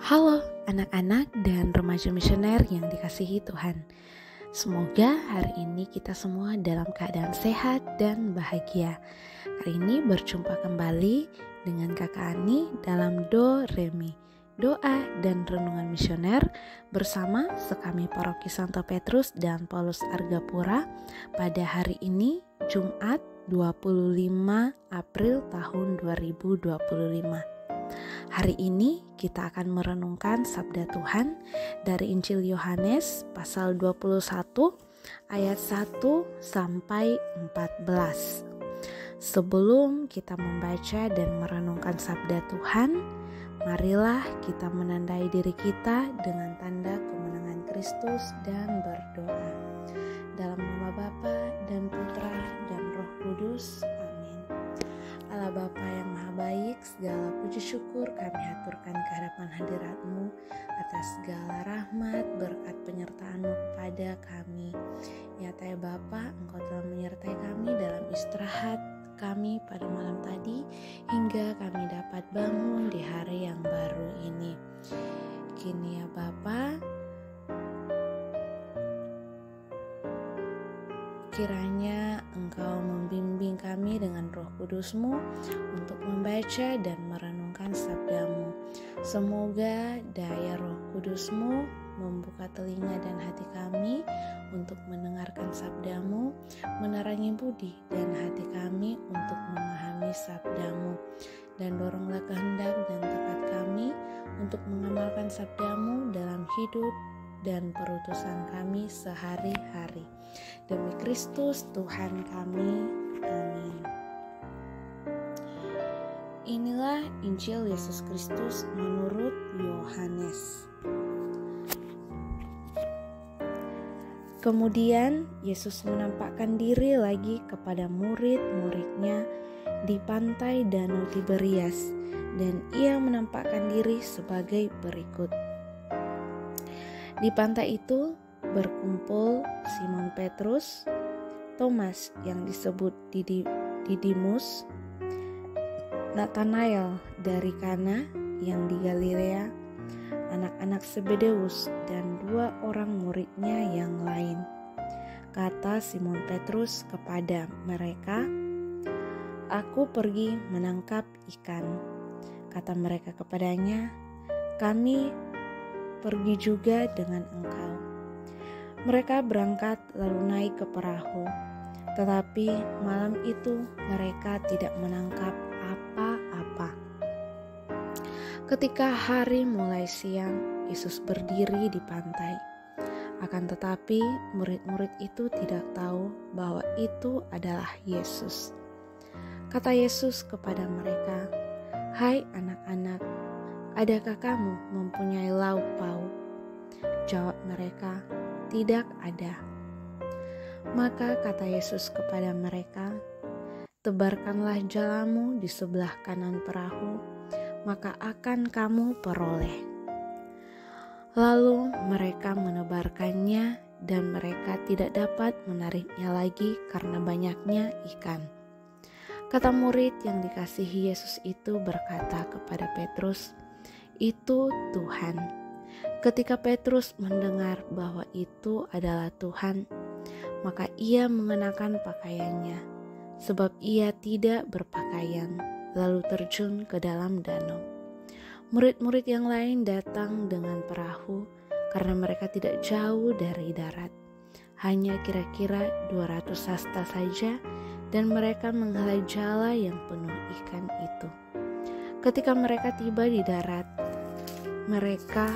Halo anak-anak dan remaja misioner yang dikasihi Tuhan. Semoga hari ini kita semua dalam keadaan sehat dan bahagia. Hari ini berjumpa kembali dengan Kakak Ani dalam Do Re Mi, doa dan renungan misioner bersama sekami Paroki Santo Petrus dan Paulus Argapura pada hari ini Jumat 25 April tahun 2025. Hari ini kita akan merenungkan sabda Tuhan dari Injil Yohanes pasal 21 ayat 1 sampai 14. Sebelum kita membaca dan merenungkan sabda Tuhan, marilah kita menandai diri kita dengan tanda kemenangan Kristus dan berdoa. Dalam nama Bapa dan Putra dan Roh Kudus. Amin. Allah Bapa yang Maha Baik, segala puji syukur kami haturkan ke hadapan hadirat-Mu atas segala rahmat, berkat penyertaan-Mu kepada kami. Nyata ya Bapa, Engkau telah menyertai kami dalam istirahat kami pada malam tadi, hingga kami dapat bangun di hari yang baru ini. Kini ya Bapa, kiranya Engkau membimbing kami dengan Roh Kudus-Mu untuk membaca dan merenungkan sabda-Mu. Semoga daya Roh Kudus-Mu membuka telinga dan hati kami untuk mendengarkan sabda-Mu, menerangi budi dan hati kami untuk memahami sabda-Mu, dan doronglah kehendak dan tekad kami untuk mengamalkan sabda-Mu dalam hidup dan perutusan kami sehari-hari. Demi Kristus Tuhan kami. Amin. Inilah Injil Yesus Kristus menurut Yohanes. Kemudian Yesus menampakkan diri lagi kepada murid-muridnya di pantai Danau Tiberias, dan ia menampakkan diri sebagai berikut. Di pantai itu berkumpul Simon Petrus, Thomas yang disebut Didimus, Natanael dari Kana yang di Galilea, anak-anak Zebedeus, dan 2 orang muridnya yang lain. Kata Simon Petrus kepada mereka, "Aku pergi menangkap ikan." Kata mereka kepadanya, "Kami pergi juga dengan engkau." Mereka berangkat lalu naik ke perahu, tetapi malam itu mereka tidak menangkap apa-apa. Ketika hari mulai siang, Yesus berdiri di pantai. Akan tetapi murid-murid itu tidak tahu bahwa itu adalah Yesus. Kata Yesus kepada mereka, "Hai anak-anak, adakah kamu mempunyai lauk pauk?" Jawab mereka, "Tidak ada." Maka kata Yesus kepada mereka, "Tebarkanlah jalamu di sebelah kanan perahu, maka akan kamu peroleh." Lalu mereka menebarkannya, dan mereka tidak dapat menariknya lagi karena banyaknya ikan. Kata murid yang dikasihi Yesus itu berkata kepada Petrus, "Itu Tuhan." Ketika Petrus mendengar bahwa itu adalah Tuhan, maka ia mengenakan pakaiannya, sebab ia tidak berpakaian, lalu terjun ke dalam danau. Murid-murid yang lain datang dengan perahu karena mereka tidak jauh dari darat, hanya kira-kira 200 hasta saja, dan mereka menghela jala yang penuh ikan itu. Ketika mereka tiba di darat, mereka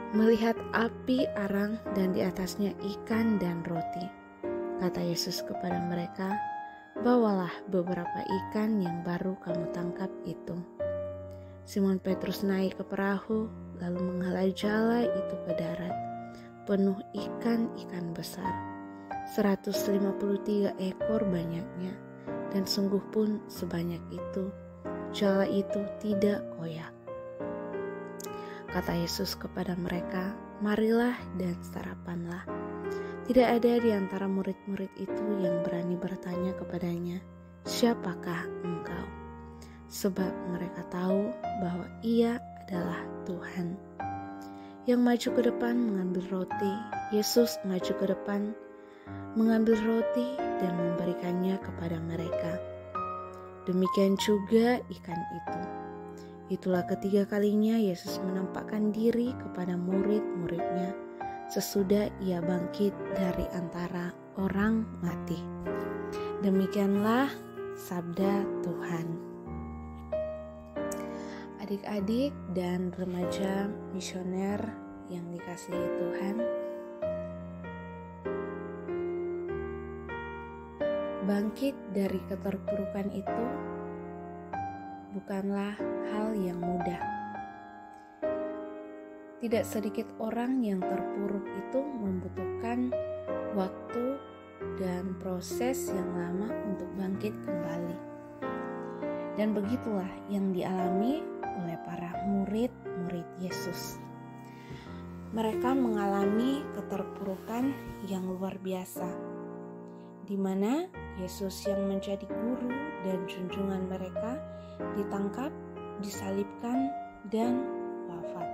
melihat api arang dan di atasnya ikan dan roti. Kata Yesus kepada mereka, "Bawalah beberapa ikan yang baru kamu tangkap itu." Simon Petrus naik ke perahu, lalu menghela jala itu ke darat, penuh ikan-ikan besar, 153 ekor banyaknya, dan sungguh pun sebanyak itu, jala itu tidak koyak. Kata Yesus kepada mereka, "Marilah dan sarapanlah." Tidak ada di antara murid-murid itu yang berani bertanya kepadanya, "Siapakah engkau?" Sebab mereka tahu bahwa ia adalah Tuhan. Yang maju ke depan mengambil roti, Yesus maju ke depan mengambil roti dan memberikannya kepada mereka. Demikian juga ikan itu. Itulah ketiga kalinya Yesus menampakkan diri kepada murid-muridnya sesudah ia bangkit dari antara orang mati. Demikianlah sabda Tuhan. Adik-adik dan remaja misioner yang dikasihi Tuhan, bangkit dari keterpurukan itu bukanlah hal yang mudah. Tidak sedikit orang yang terpuruk itu membutuhkan waktu dan proses yang lama untuk bangkit kembali. Dan begitulah yang dialami oleh para murid-murid Yesus. Mereka mengalami keterpurukan yang luar biasa, di mana Yesus yang menjadi guru dan junjungan mereka ditangkap, disalibkan, dan wafat.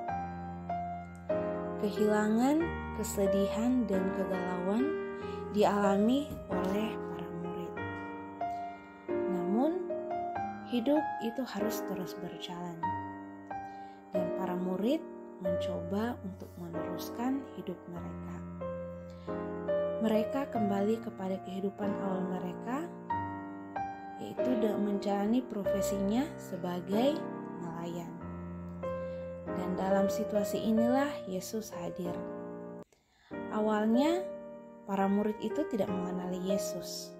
Kehilangan, kesedihan, dan kegalauan dialami oleh para murid. Namun, hidup itu harus terus berjalan. Dan para murid mencoba untuk meneruskan hidup mereka. Mereka kembali kepada kehidupan awal mereka, yaitu menjalani profesinya sebagai nelayan. Dan dalam situasi inilah Yesus hadir. Awalnya, para murid itu tidak mengenali Yesus.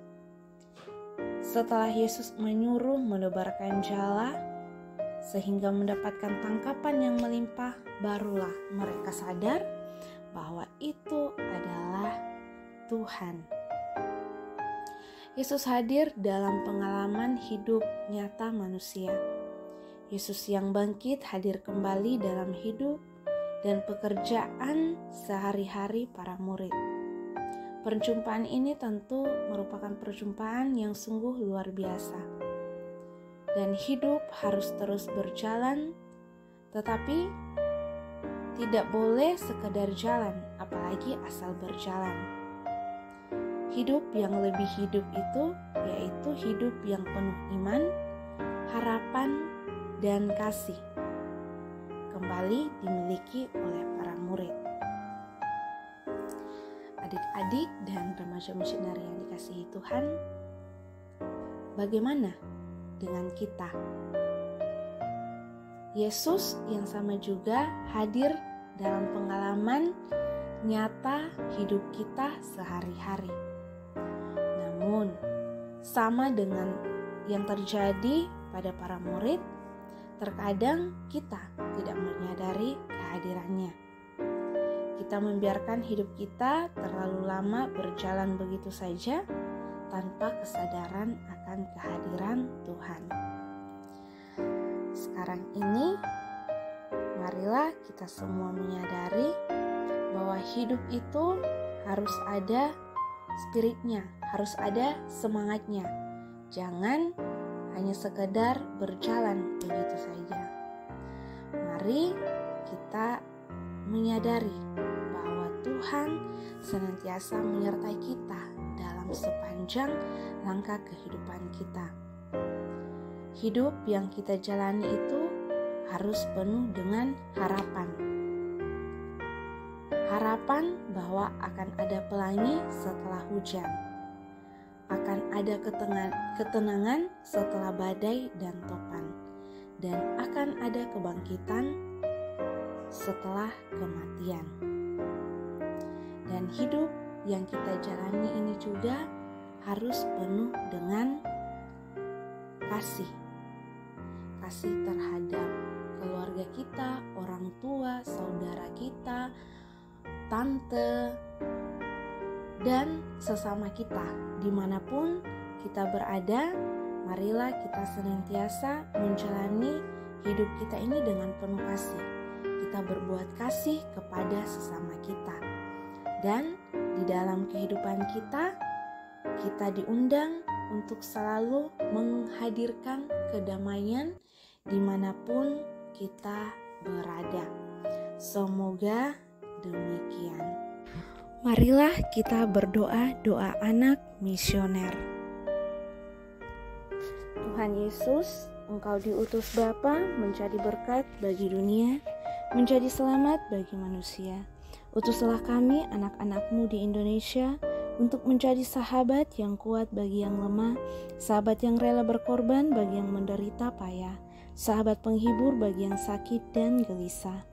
Setelah Yesus menyuruh menebarkan jala, sehingga mendapatkan tangkapan yang melimpah, barulah mereka sadar bahwa itu adalah Tuhan. Yesus hadir dalam pengalaman hidup nyata manusia. Yesus yang bangkit hadir kembali dalam hidup dan pekerjaan sehari-hari para murid. Perjumpaan ini tentu merupakan perjumpaan yang sungguh luar biasa. Dan hidup harus terus berjalan, tetapi tidak boleh sekedar jalan, apalagi asal berjalan. Hidup yang lebih hidup itu yaitu hidup yang penuh iman, harapan, dan kasih. Kembali dimiliki oleh para murid. Adik-adik dan remaja misioner yang dikasihi Tuhan, bagaimana dengan kita? Yesus yang sama juga hadir dalam pengalaman nyata hidup kita sehari-hari. Namun, sama dengan yang terjadi pada para murid, terkadang kita tidak menyadari kehadirannya. Kita membiarkan hidup kita terlalu lama berjalan begitu saja tanpa kesadaran akan kehadiran Tuhan. Sekarang ini, marilah kita semua menyadari bahwa hidup itu harus ada spiritnya, harus ada semangatnya. Jangan hanya sekedar berjalan begitu saja. Mari kita menyadari bahwa Tuhan senantiasa menyertai kita dalam sepanjang langkah kehidupan kita. Hidup yang kita jalani itu harus penuh dengan harapan. Harapan bahwa akan ada pelangi setelah hujan. Akan ada ketenangan setelah badai dan topan. Dan akan ada kebangkitan setelah kematian. Dan hidup yang kita jalani ini juga harus penuh dengan kasih. Kasih terhadap keluarga kita, orang tua, saudara kita, tante, dan sesama kita. Dimanapun kita berada, marilah kita senantiasa menjalani hidup kita ini dengan penuh kasih. Kita berbuat kasih kepada sesama kita. Dan di dalam kehidupan kita diundang untuk selalu menghadirkan kedamaian dimanapun kita berada. Semoga demikian. Marilah kita berdoa doa anak misioner. Tuhan Yesus, Engkau diutus Bapa menjadi berkat bagi dunia, menjadi selamat bagi manusia. Utuslah kami anak-anak-Mu di Indonesia untuk menjadi sahabat yang kuat bagi yang lemah, sahabat yang rela berkorban bagi yang menderita payah, sahabat penghibur bagi yang sakit dan gelisah.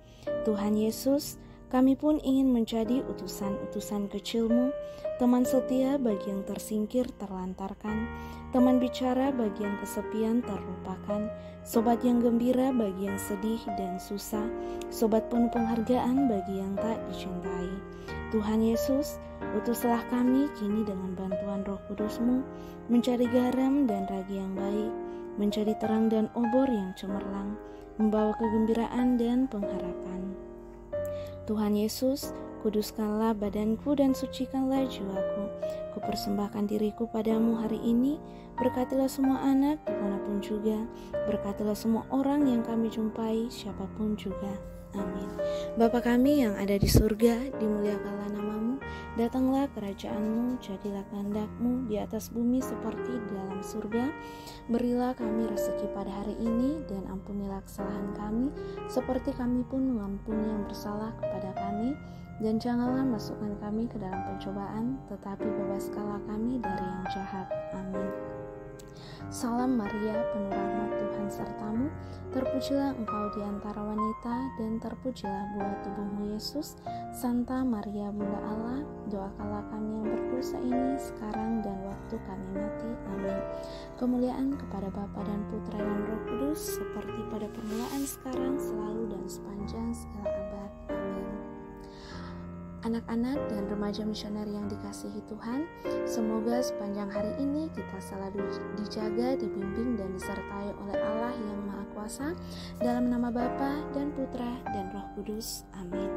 Tuhan Yesus, kami pun ingin menjadi utusan-utusan kecil-Mu, teman setia bagi yang tersingkir terlantarkan, teman bicara bagi yang kesepian terlupakan, sobat yang gembira bagi yang sedih dan susah, sobat penuh penghargaan bagi yang tak dicintai. Tuhan Yesus, utuslah kami kini dengan bantuan Roh Kudus-Mu, mencari garam dan ragi yang baik, menjadi terang dan obor yang cemerlang, membawa kegembiraan dan pengharapan. Tuhan Yesus, kuduskanlah badanku dan sucikanlah jiwaku. Kupersembahkan diriku padamu hari ini. Berkatilah semua anak dimanapun juga. Berkatilah semua orang yang kami jumpai, siapapun juga. Amin. Bapa kami yang ada di surga, dimuliakanlah nama-Mu. Datanglah kerajaan-Mu, jadilah kehendak-Mu di atas bumi seperti di dalam surga. Berilah kami rezeki pada hari ini, dan ampunilah kesalahan kami, seperti kami pun mengampuni yang bersalah kepada kami. Dan janganlah masukkan kami ke dalam pencobaan, tetapi bebaskanlah kami dari yang jahat. Amin. Salam Maria, penuh rahmat, Tuhan sertamu. Terpujilah engkau di antara wanita, dan terpujilah buah tubuhmu Yesus. Santa Maria, Bunda Allah, doakanlah kami yang berdosa ini sekarang dan waktu kami mati. Amin. Kemuliaan kepada Bapa dan Putra dan Roh Kudus, seperti pada permulaan, sekarang, selalu, dan sepanjang segala abad. Amin. Anak-anak dan remaja misioner yang dikasihi Tuhan, semoga sepanjang hari ini kita selalu dijaga, dibimbing, dan disertai oleh Allah yang Maha Kuasa, dalam nama Bapa dan Putra dan Roh Kudus. Amin.